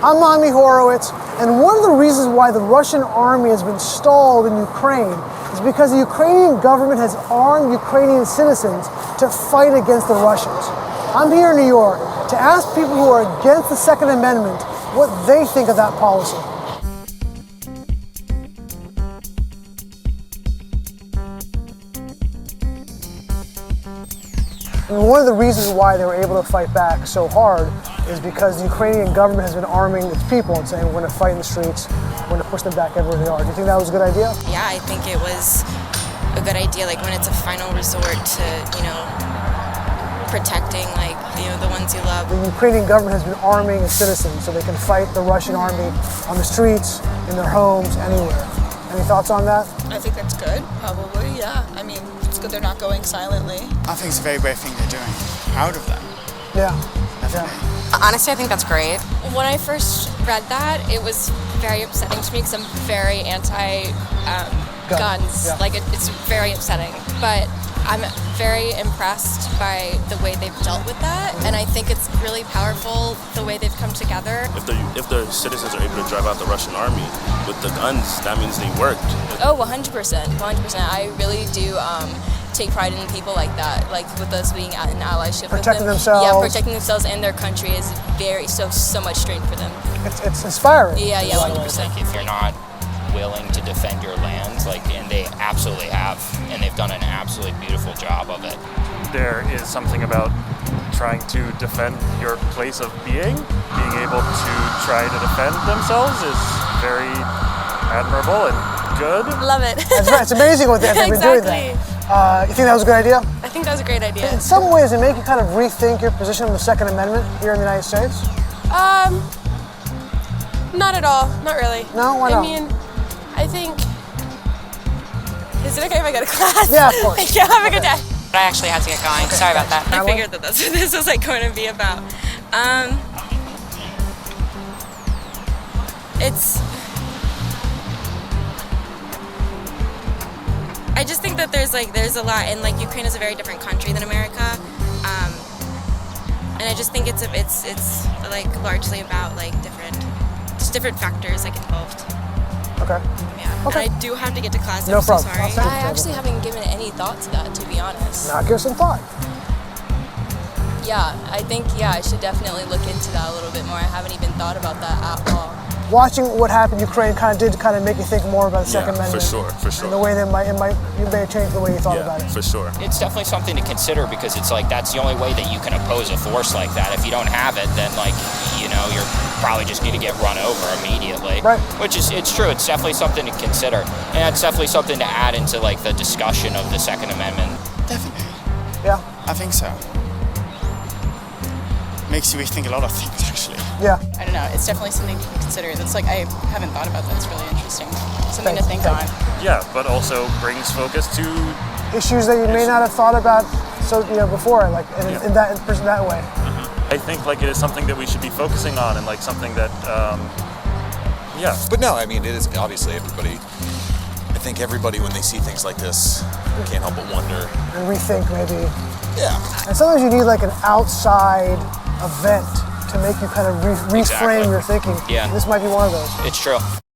I'm Ami Horowitz, and one of the reasons why the Russian army has been stalled in Ukraine is because the Ukrainian government has armed Ukrainian citizens to fight against the Russians. I'm here in New York to ask people who are against the Second Amendment what they think of that policy. And one of the reasons why they were able to fight back so hard is because the Ukrainian government has been arming its people and saying, we're going to fight in the streets, we're going to push them back everywhere they are. Do you think that was a good idea? Yeah, I think it was a good idea, like when it's a final resort to, protecting, the ones you love. The Ukrainian government has been arming its citizens so they can fight the Russian army on the streets, in their homes, anywhere. Any thoughts on that? I think that's good, probably, yeah. I mean, it's good they're not going silently. I think it's a very brave thing they're doing. Proud of them. Yeah. Definitely. Honestly, I think that's great. When I first read that, it was very upsetting to me because I'm very anti-guns. Yeah. It's very upsetting. But I'm very impressed by the way they've dealt with that, and I think it's really powerful the way they've come together. If the citizens are able to drive out the Russian army with the guns, that means they worked. Oh, 100%, 100%. I really do take pride in people like that, like with us being in allyship Protecting with them. themselves. Yeah, protecting themselves and their country is so much strength for them. It's inspiring. Yeah, 100%. Like if you're not willing to defend your lands, and they absolutely have, and they've done an absolutely beautiful job of it. There is something about trying to defend your place of being able to try to defend themselves is very admirable and good. Love it. That's right. It's amazing what they've been doing that. You think that was a good idea? I think that was a great idea. In some ways, it make you kind of rethink your position on the Second Amendment here in the United States? Not at all. Not really. No? Why not? I mean, I think... Is it okay if I go to class? Yeah, of course. Thank you. Have a good day. But I actually had to get going. Sorry about that. I figured that that's what this was going to be about. I just think that there's a lot, and Ukraine is a very different country than America, and I just think it's largely about different factors involved. Okay. Yeah. Okay. And I do have to get to class. No I'm so problem. sorry. I actually haven't given any thought to that, to be honest. Now give some thought. Yeah, I think, I should definitely look into that a little bit more. I haven't even thought about that at all. Watching what happened in Ukraine did make you think more about the Second Amendment. For sure. And the way you may have changed the way you thought about it. For sure. It's definitely something to consider because it's that's the only way that you can oppose a force like that. If you don't have it, then you're probably just going to get run over immediately. Right. It's true. It's definitely something to consider, and it's definitely something to add into the discussion of the Second Amendment. Definitely. Yeah. I think so. Makes you rethink a lot of things, actually. Yeah. I don't know, it's definitely something to consider. That's I haven't thought about that. It's really interesting. Something to think on. Yeah, but also brings focus to Issues that you may not have thought about before, in that way. I think it is something that we should be focusing on and something that But no, I mean, it is obviously I think everybody when they see things like this can't help but wonder. And rethink maybe. Yeah. And sometimes you need an outside event to make you kind of reframe Exactly. your thinking. Yeah. This might be one of those. It's true.